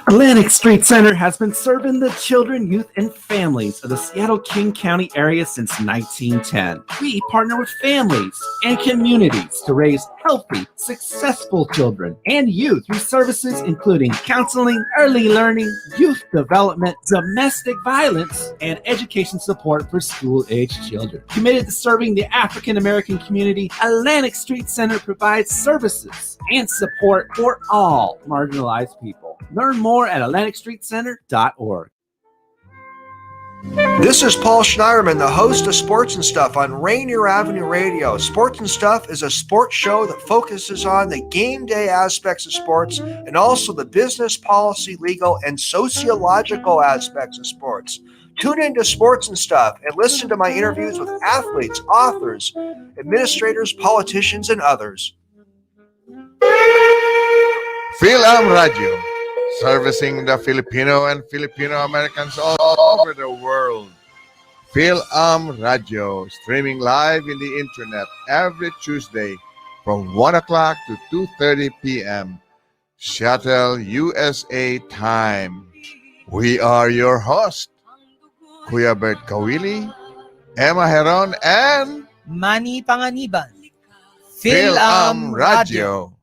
Atlantic Street Center has been serving the children, youth, and families of the Seattle-King County area since 1910. We partner with families and communities to raise healthy, successful children and youth through services including counseling, early learning, youth development, domestic violence, and education support for school-aged children. Committed to serving the African American community, Atlantic Street Center provides services and support for all marginalized people. Learn more at AtlanticStreetCenter.org. This is Paul Schneiderman, the host of Sports and Stuff on Rainier Avenue Radio. Sports and Stuff is a sports show that focuses on the game day aspects of sports and also the business, policy, legal, and sociological aspects of sports. Tune into Sports and Stuff and listen to my interviews with athletes, authors, administrators, politicians, and others. Phil-Am Radio, servicing the Filipino and Filipino Americans all over the world. Phil-Am Radio, streaming live in the internet every Tuesday from 1 o'clock to 2:30 p.m. Seattle, USA time. We are your host, Kuya Bert Kawili, Emma Heron, and Manny Panganiban. Phil-Am Radio.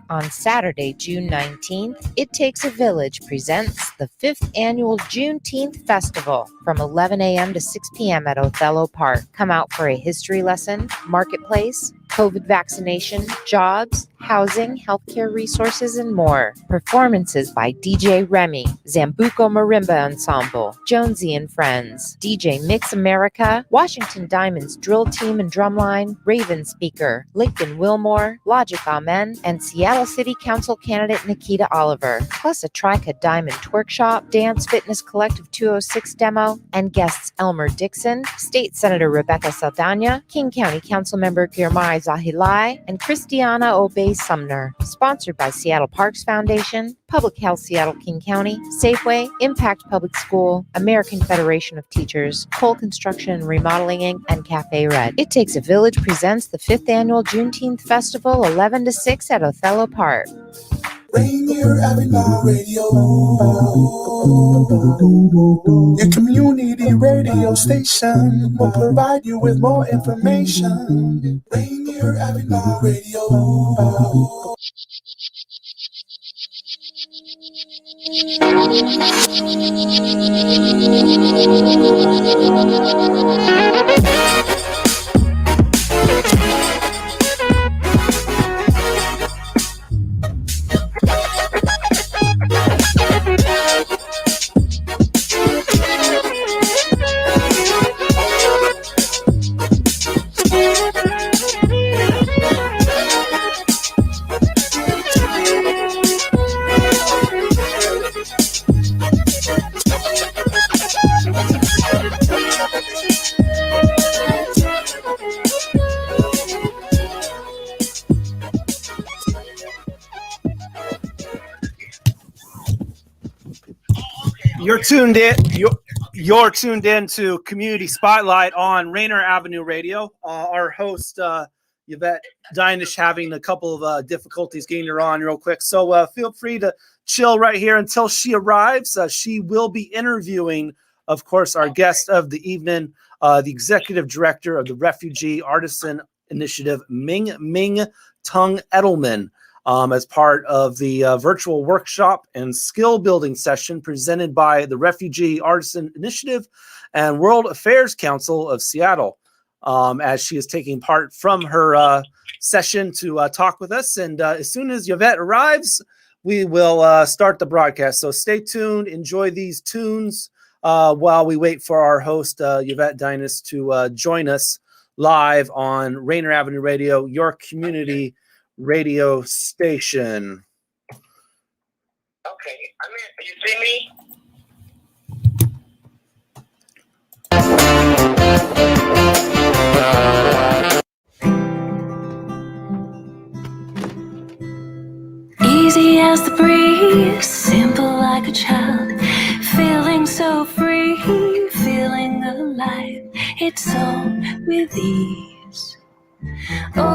On Saturday, June 19th, It Takes a Village presents the 5th Annual Juneteenth Festival from 11 a.m. to 6 p.m. at Othello Park. Come out for a history lesson, marketplace, COVID vaccination, jobs, housing, healthcare resources, and more. Performances by DJ Remy, Zambuco Marimba Ensemble, Jonesy and Friends, DJ Mix America, Washington Diamonds Drill Team and Drumline, Raven Speaker, Lincoln Wilmore, Logic Amen, and Seattle City Council candidate Nikita Oliver, plus a Trica Diamond Twerk Shop, Dance Fitness Collective 206 demo, and guests Elmer Dixon, State Senator Rebecca Saldana, King County Council Member Girmay Zahilai, and Christiana Obey Sumner. Sponsored by Seattle Parks Foundation, Public Health Seattle King County, Safeway, Impact Public School, American Federation of Teachers, Cole Construction and Remodeling Inc., and Cafe Red. It Takes a Village presents the 5th Annual Juneteenth Festival, 11 to 6 at Othello Park. Rainier Avenue Radio, your community radio station will provide you with more information. Rainier Avenue Radio. You're tuned in to Community Spotlight on Rainier Avenue Radio. Our host, Yvette Dinish, having a couple of difficulties getting her on real quick. So feel free to chill right here until she arrives. She will be interviewing, of course, our guest of the evening, the executive director of the Refugee Artisan Initiative, Ming-Ming Tung-Edelman. As part of the virtual workshop and skill building session presented by the Refugee Artisan Initiative and World Affairs Council of Seattle, as she is taking part from her session to talk with us. And as soon as Yvette arrives, we will start the broadcast. So stay tuned, enjoy these tunes while we wait for our host, Yvette Dinish, to join us live on Rainier Avenue Radio, your community radio station. Okay, I'm in. You see me? Easy as the breeze, simple like a child, feeling so free, feeling alive. It's all with ease. Oh,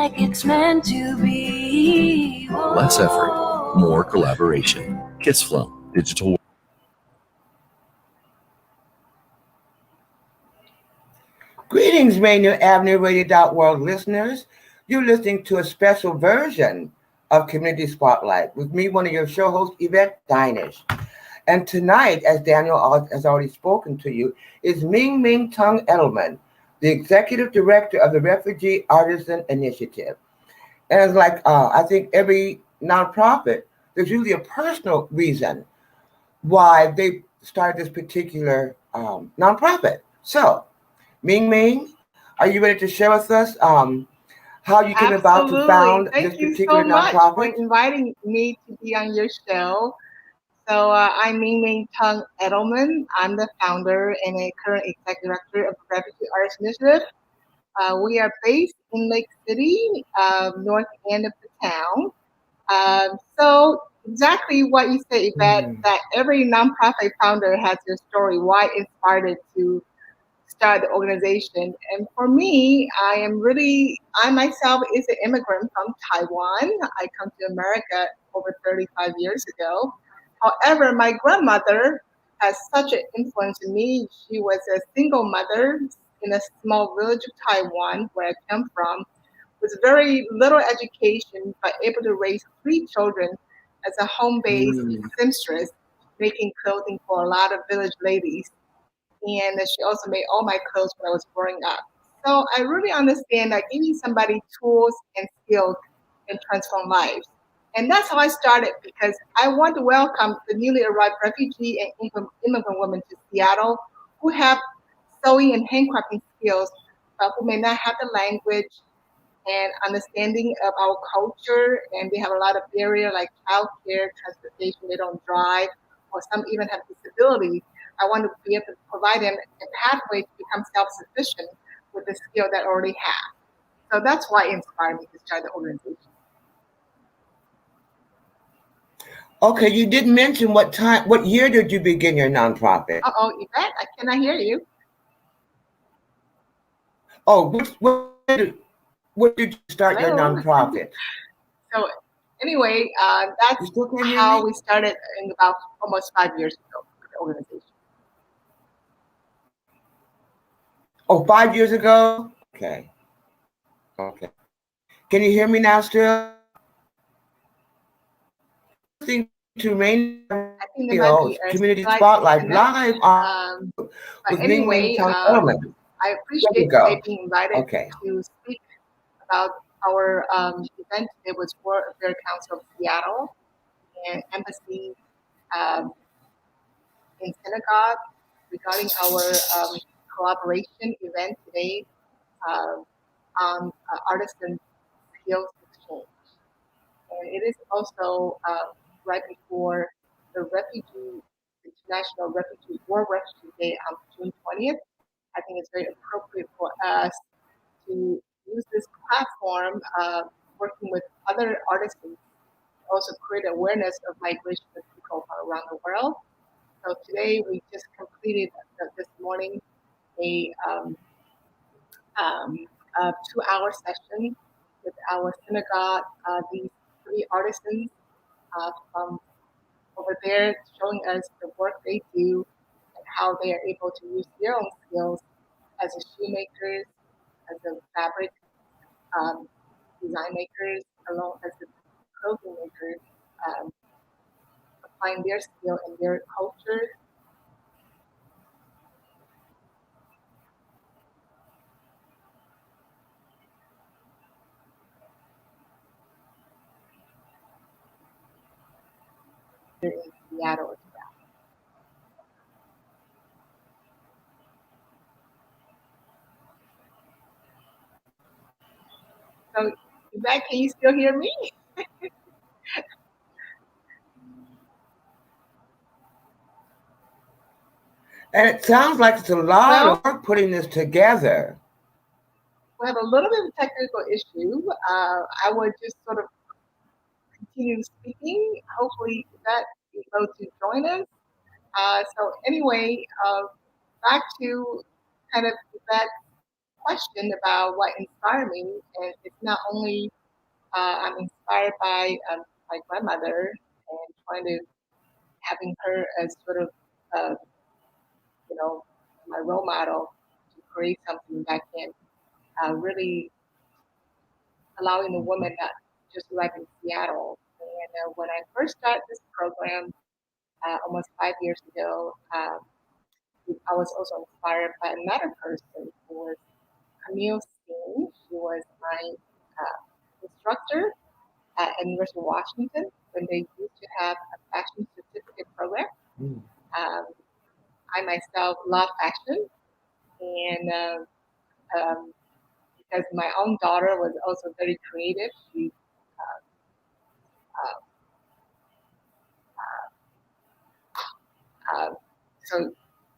like it's meant to be. Less effort, more collaboration. KissFlow, digital. Greetings, Rainier Avenue Radio World listeners. You're listening to a special version of Community Spotlight with me, one of your show hosts, Yvette Dinish. And tonight, as Daniel has already spoken to you, is Ming-Ming Tung-Edelman, the Executive Director of the Refugee Artisan Initiative. And it's like, I think every nonprofit, there's usually a personal reason why they started this particular nonprofit. So, Ming-Ming, are you ready to share with us how you came about to found this particular nonprofit? Thank you so much for inviting me to be on your show. So I'm Ming-Ming Tung-Edelman. I'm the founder and a current executive director of the Refugee Artisan Initiative. We are based in Lake City, north end of the town. So exactly what you say, Yvette, that every nonprofit founder has their story, why it started to start the organization. And for me, I myself is an immigrant from Taiwan. I come to America over 35 years ago. However, my grandmother has such an influence on me. She was a single mother in a small village of Taiwan, where I come from, with very little education, but able to raise 3 children as a home-based seamstress, making clothing for a lot of village ladies. And she also made all my clothes when I was growing up. So I really understand that giving somebody tools and skills can transform lives. And that's how I started, because I want to welcome the newly arrived refugee and immigrant women to Seattle who have sewing and handcrafting skills, but who may not have the language and understanding of our culture, and they have a lot of barrier like childcare, transportation, they don't drive, or some even have disabilities. I want to be able to provide them a pathway to become self-sufficient with the skill that I already have. So that's why it inspired me to start the organization. Okay, you didn't mention what year did you begin your nonprofit? Yvette, I cannot hear you. Oh, when did you start your nonprofit? So anyway, that's how we started in about almost 5 years ago with the organization. Oh, 5 years ago? Okay. Can you hear me now still? Listening to Rainier Community Spotlight live on with Ming-Ming Tung-Edelman. I appreciate being invited to speak about our event. It was for Fair Council of Seattle and Embassy in Synagogue regarding our collaboration event today on artisan skills exchange. And it is also right before the International World Refugee Day on June 20th. I think it's very appropriate for us to use this platform, working with other artisans, to also create awareness of migration of people from around the world. So today we just completed this morning a 2-hour session with our synagogue, these 3 artisans from over there, showing us the work they do and how they are able to use their own skills as a shoemakers, as a fabric design makers, along as a clothing makers, applying their skill and their culture. In Seattle as well. So, Yvette, can you still hear me? And it sounds like it's a lot of work putting this together. We have a little bit of a technical issue. I would just sort of continue speaking. Hopefully that is able to join us. So anyway, back to kind of that question about what inspired me, and it's not only I'm inspired by my grandmother and trying to having her as sort of uh, you know my role model to create something that can really allowing the woman not just live in Seattle. And when I first started this program almost 5 years ago, I was also inspired by another person who was Camille Steen. She was my instructor at University of Washington when they used to have a fashion certificate program. I myself love fashion, and because my own daughter was also very creative, she uh, so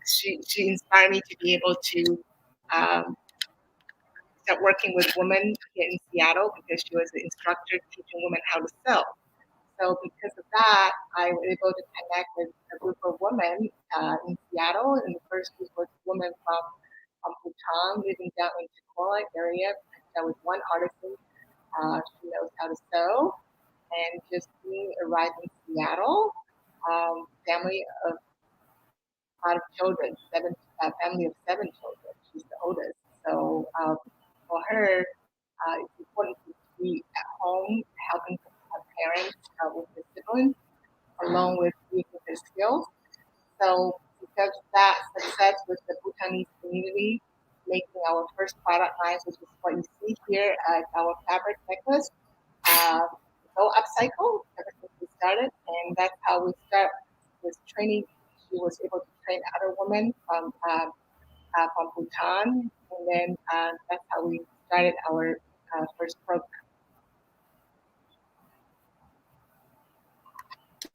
she inspired me to be able to um, start working with women here in Seattle because she was an instructor teaching women how to sew. So because of that, I was able to connect with a group of women in Seattle. And the first group was women from Bhutan living down in the Kola area. That was one artisan. She knows how to sew. And just being arrived in Seattle, family of a lot of children, family of 7 children. She's the oldest. So for her, it's important to be at home helping her parents with the siblings, along with using their skills. So because of that success with the Bhutanese community, making our first product lines, which is what you see here as our fabric necklace, so upcycle ever since we started, and that's how we start with training. She was able to train other women from Bhutan, and then that's how we started our first program.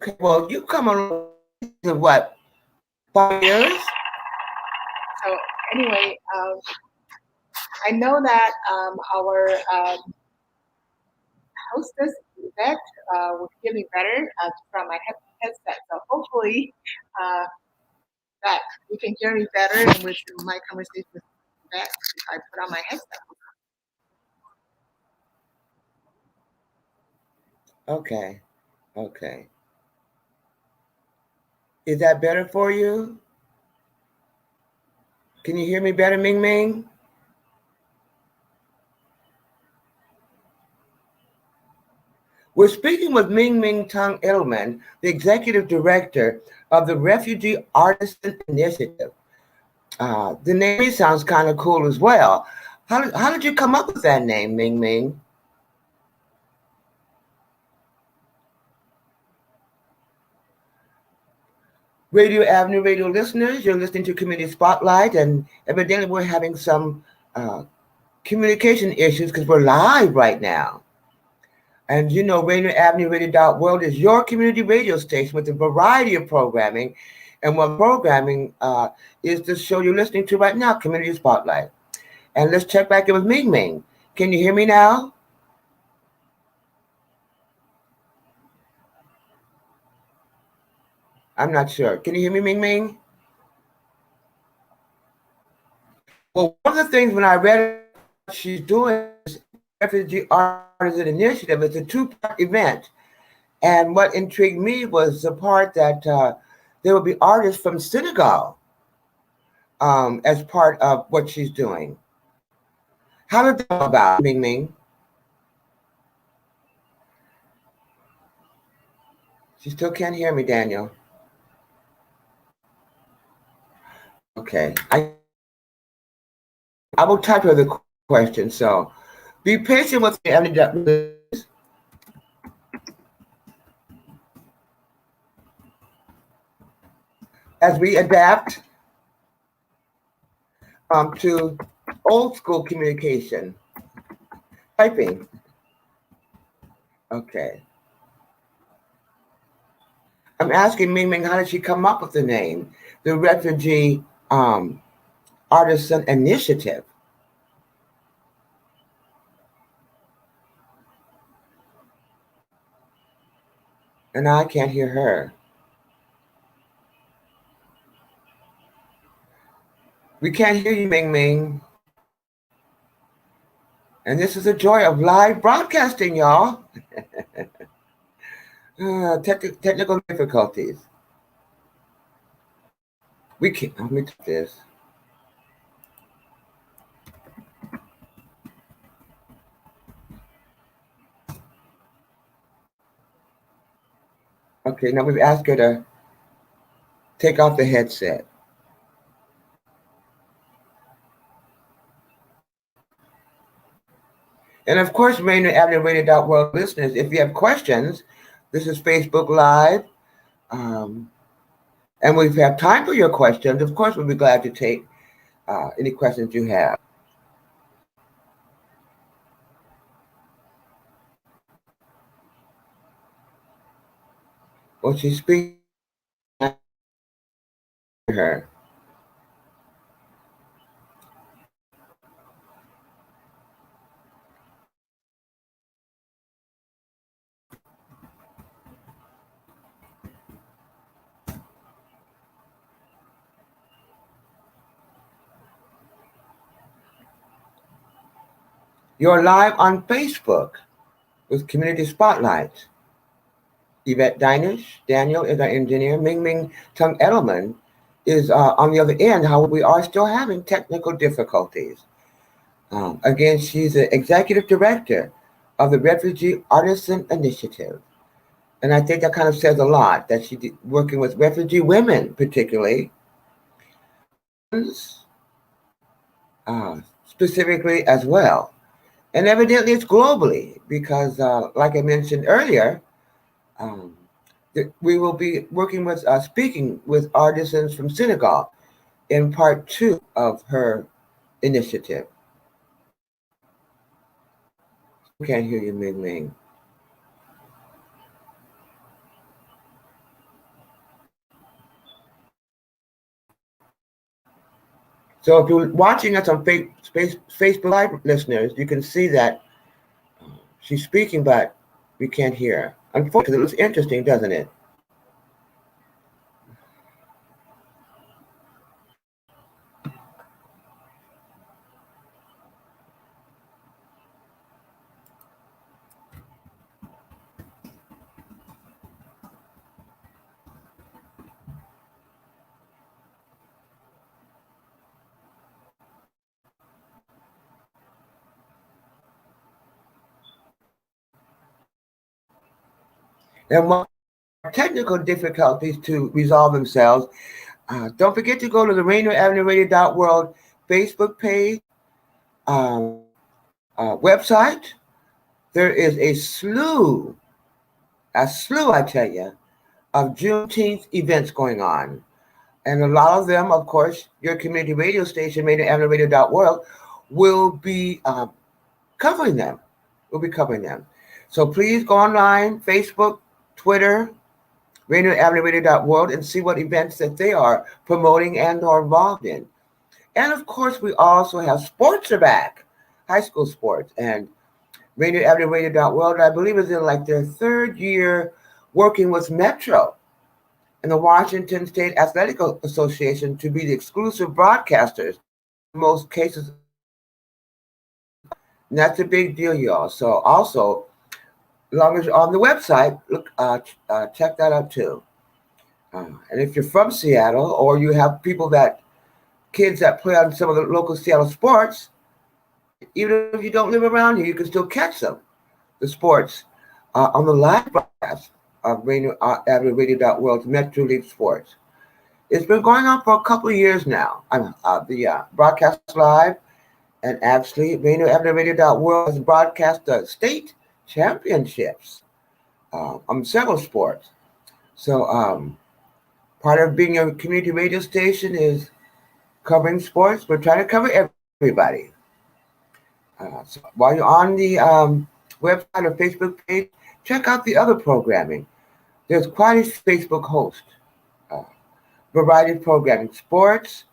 Okay, well, you come along to what, 5 years? So anyway, I know that our hostess Yvette will hear me better from my headset. So hopefully that you can hear me better with my conversation with Yvette if I put on my headset. Okay, okay. Is that better for you? Can you hear me better, Ming-Ming? We're speaking with Ming-Ming Tung-Edelman, the Executive Director of the Refugee Artisan Initiative. The name sounds kind of cool as well. How did you come up with that name, Ming-Ming? Radio Avenue Radio listeners, you're listening to Community Spotlight, and evidently we're having some communication issues because we're live right now. And you know, Rainier Avenue Radio.world is your community radio station with a variety of programming. And what programming is the show you're listening to right now, Community Spotlight. And let's check back in with Ming-Ming. Can you hear me now? I'm not sure. Can you hear me, Ming-Ming? Well, one of the things when I read what she's doing is Refugee Artisan Initiative. It's a 2-part event. And what intrigued me was the part that there will be artists from Senegal as part of what she's doing. How did that come about, Ming-Ming? She still can't hear me, Daniel. Okay. I will type her the question, so be patient with me as we adapt to old school communication. Typing. Okay. I'm asking Ming-Ming, how did she come up with the name? The Refugee Artisan Initiative. And I can't hear her. We can't hear you, Ming-Ming. And this is the joy of live broadcasting, y'all. Technical difficulties. We can't. Let me do this. Okay, now we've asked her to take off the headset. And of course, Rainier Avenue Radio World listeners, if you have questions, this is Facebook Live. And we have time for your questions. Of course, we'll be glad to take any questions you have. Well, she's speaking to her. You're live on Facebook with Community Spotlight. Yvette Dinish, Daniel is our engineer. Ming-Ming Tung-Edelman is on the other end. However, we are still having technical difficulties. Again, she's the executive director of the Refugee Artisan Initiative. And I think that kind of says a lot, that she's working with refugee women, particularly, specifically as well. And evidently it's globally because, like I mentioned earlier, we will be working with, speaking with artisans from Senegal in part 2 of her initiative. Can't hear you, Ming-Ming. So if you're watching us on Facebook Live, listeners, you can see that she's speaking, but we can't hear her. Unfortunately, it looks interesting, doesn't it? And while technical difficulties to resolve themselves, don't forget to go to the Rainier Avenue Radio.world Facebook page, website. There is a slew, I tell you, of Juneteenth events going on. And a lot of them, of course, your community radio station, Rainier Avenue Radio.world, will be covering them. We'll be covering them. So please go online, Facebook, Twitter, Rainier Avenue Radio.world, and see what events that they are promoting and are involved in. And of course, we also have sports are back, high school sports, and Rainier Avenue Radio.world, I believe, is in like their 3rd year working with Metro and the Washington State Athletic Association to be the exclusive broadcasters in most cases. And that's a big deal, y'all. So also, as long as you're on the website, look, check that out too. And if you're from Seattle, or you have kids that play on some of the local Seattle sports, even if you don't live around here, you can still catch them, the sports, on the live broadcast of Rainier Avenue Radio.world's Metro League Sports. It's been going on for a couple of years now. The broadcast live, and actually, Rainier Avenue Radio.world has broadcast the state championships on several sports. So part of being a community radio station is covering sports. We're trying to cover everybody. So while you're on the website or Facebook page, check out the other programming. There's quite a Facebook host. Variety of programming, sports,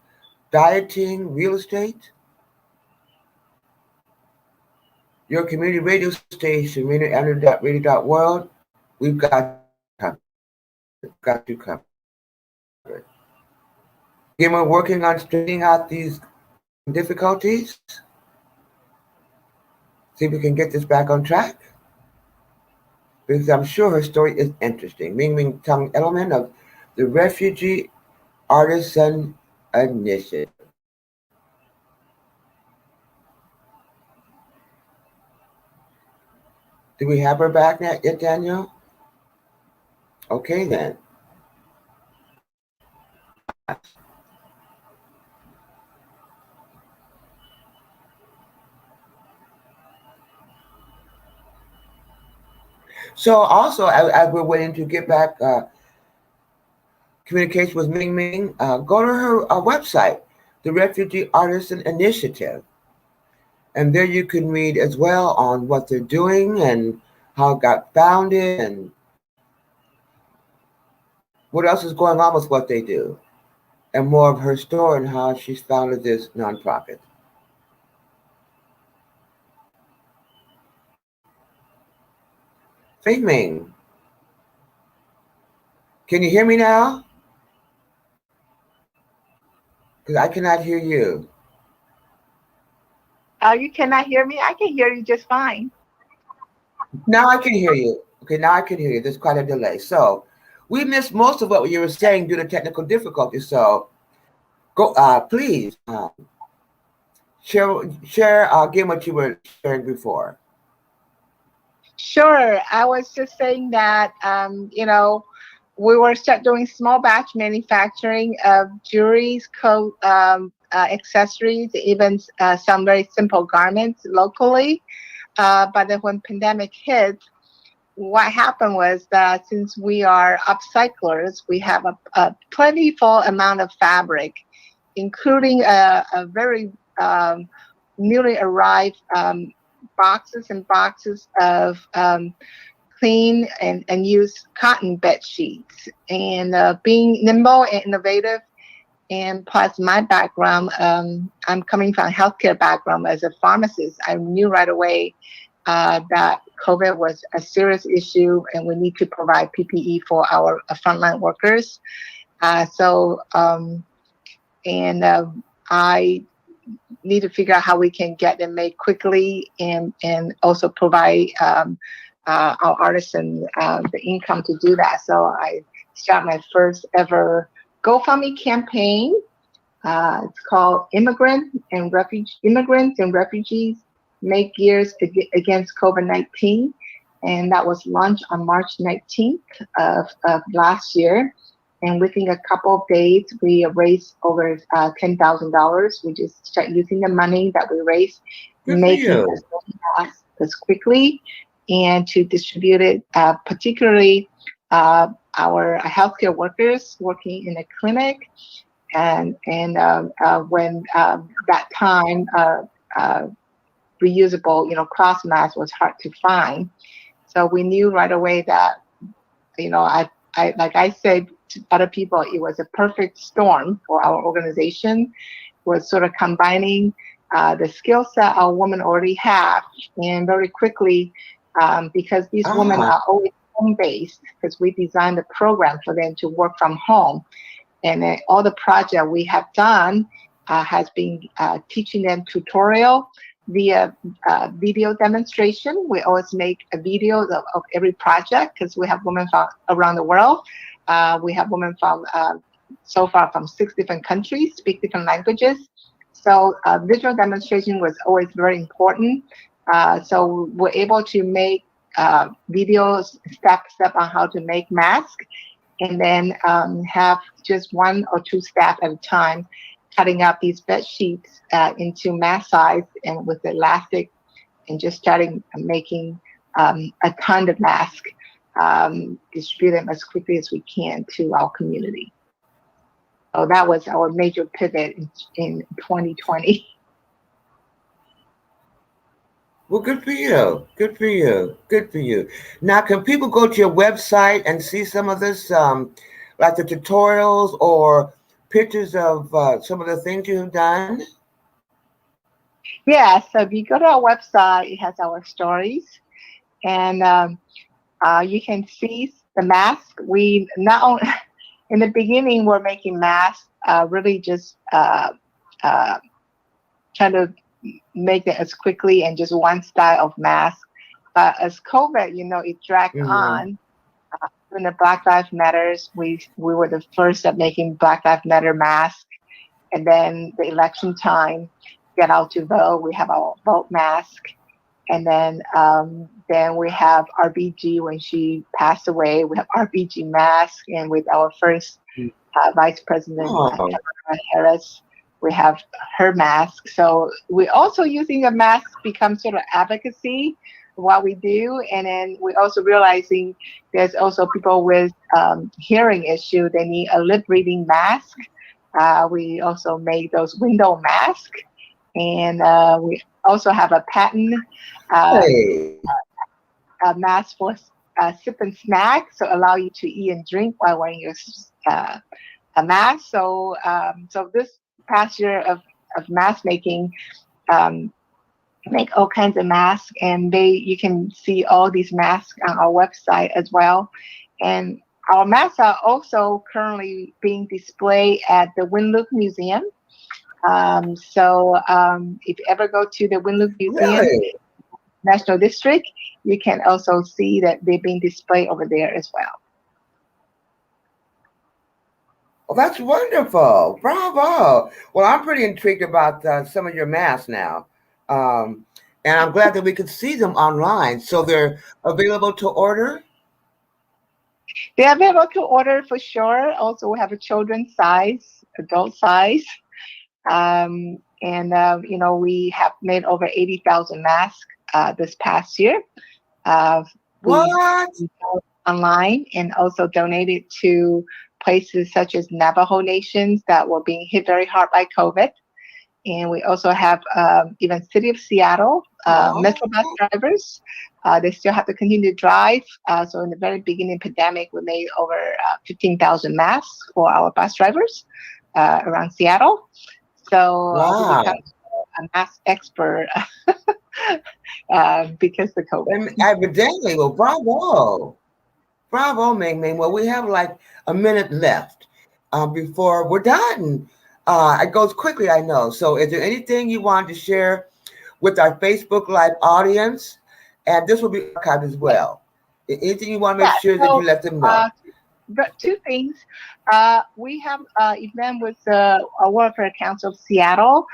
dieting, real estate. Your community radio station, Rainier Avenue Radio.world, we've got you covered. Again, we're working on straightening out these difficulties. see if we can get this back on track, because I'm sure her story is interesting. Ming-Ming Tung-Edelman of the Refugee Artisan Initiative. Do we have her back yet, Daniel? Okay, then. So also, as we're waiting to get back communication with Ming-Ming, go to her website, the Refugee Artisan Initiative. And there you can read as well on what they're doing and how it got founded and what else is going on with what they do. And more of her story and how she's founded this nonprofit. Ming-Ming, can you hear me now? Because I cannot hear you. You cannot hear me? I can hear you just fine. Now I can hear you. Okay, now I can hear you. There's quite a delay. So we missed most of what you were saying due to technical difficulties. So go, please share again what you were sharing before. Sure. I was just saying that, we were start doing small batch manufacturing of jewelries, coat, accessories, even some very simple garments locally. But then when pandemic hit, what happened was that since we are upcyclers, we have a plentiful amount of fabric, including a very newly arrived boxes and boxes of clean and used cotton bed sheets. And being nimble and innovative, and plus my background, I'm coming from a healthcare background as a pharmacist. I knew right away that COVID was a serious issue and we need to provide PPE for our frontline workers. I need to figure out how we can get them made quickly and also provide our artisans the income to do that. So I started my first ever GoFundMe campaign. It's called Immigrants and Refugees Make Gears Against COVID-19. And that was launched on March 19th of last year. And within a couple of days, we raised over $10,000. We just start using the money that we raised, making this quickly, and to distribute it, particularly our healthcare workers working in a clinic. And when that time, reusable, cloth mask was hard to find. So we knew right away that, I like I said to other people, it was a perfect storm for our organization. Was sort of combining the skill set our women already have, and very quickly, because these women are always home-based, because we designed the program for them to work from home. And then all the project we have done has been teaching them tutorial via video demonstration. We always make a video of every project because we have women from around the world. We have women from so far from 6 different countries, speak different languages. So visual demonstration was always very important. So we're able to make videos step on how to make masks, and then have just 1 or 2 staff at a time cutting out these bed sheets into mask size and with elastic, and just starting making a ton of masks, distribute them as quickly as we can to our community. So that was our major pivot in 2020. Well, good for you. Good for you. Good for you. Now, can people go to your website and see some of this, like the tutorials or pictures of some of the things you've done? Yeah, so if you go to our website, it has our stories, and you can see the mask. We not only, in the beginning, we're making masks, really just trying to make it as quickly and just one style of mask. But as COVID, it dragged on. When the Black Lives Matters, we were the first at making Black Lives Matter masks. And then the election time, get out to vote. We have our vote mask. And then we have RBG when she passed away. We have RBG mask. And with our first Vice President Kamala Harris, we have her mask. So we're also using a mask become sort of advocacy what we do, and then we're also realizing there's also people with hearing issue. They need a lip reading mask. We also made those window masks, and we also have a patent a mask for sip and snack, so allow you to eat and drink while wearing your a mask. So this past year of mask making. Make all kinds of masks, and you can see all these masks on our website as well. And our masks are also currently being displayed at the Winlook Museum. If you ever go to the Winlook Museum National District, you can also see that they're being displayed over there as well. Well, that's wonderful. Bravo. Well, I'm pretty intrigued about some of your masks now. And I'm glad that we could see them online. So they're available to order? They're available to order for sure. Also, we have a children's size, adult size. We have made over 80,000 masks this past year. What? Online, and also donated to places such as Navajo Nations that were being hit very hard by COVID. And we also have even City of Seattle, Metro bus drivers. They still have to continue to drive. So in the very beginning of the pandemic, we made over 15,000 masks for our bus drivers around Seattle. So we become a mask expert because of COVID. Evidently, well, bravo. Bravo, Ming-Ming. Well, we have like a minute left before we're done. It goes quickly, I know. So is there anything you want to share with our Facebook Live audience? And this will be archived as well. Anything you want to make sure that you let them know? But two things. We have an event with the Welfare Council of Seattle,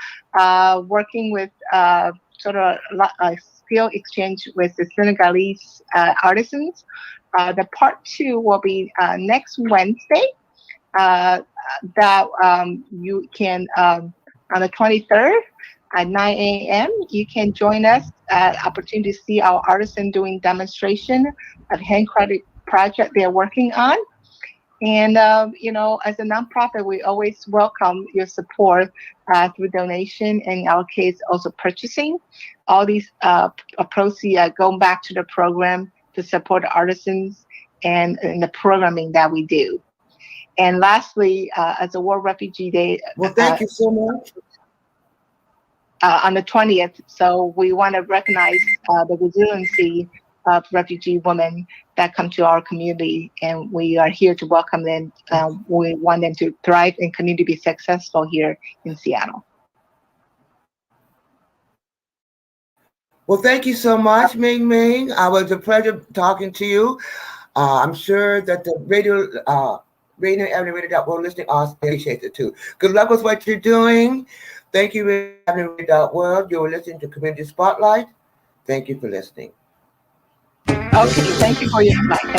working with sort of a skill exchange with the Senegalese artisans. The part 2 will be next Wednesday. You can on the 23rd at 9 a.m. you can join us at opportunity to see our artisan doing demonstration of handcrafted project they're working on. And as a nonprofit, we always welcome your support through donation, and in our case also purchasing. All these proceeds are going back to the program to support the artisans and the programming that we do. And lastly, as a World Refugee Day, well, thank you so much. On the 20th, so we want to recognize the resiliency of refugee women that come to our community, and we are here to welcome them. We want them to thrive and continue to be successful here in Seattle. Well, thank you so much, Ming-Ming. It was a pleasure talking to you. I'm sure that the Rainier Avenue Radio App listening audience appreciates it too. Good luck with what you're doing. Thank you, Rainier Avenue Radio World. You were listening to Community Spotlight. Thank you for listening. Okay, thank you for your invite.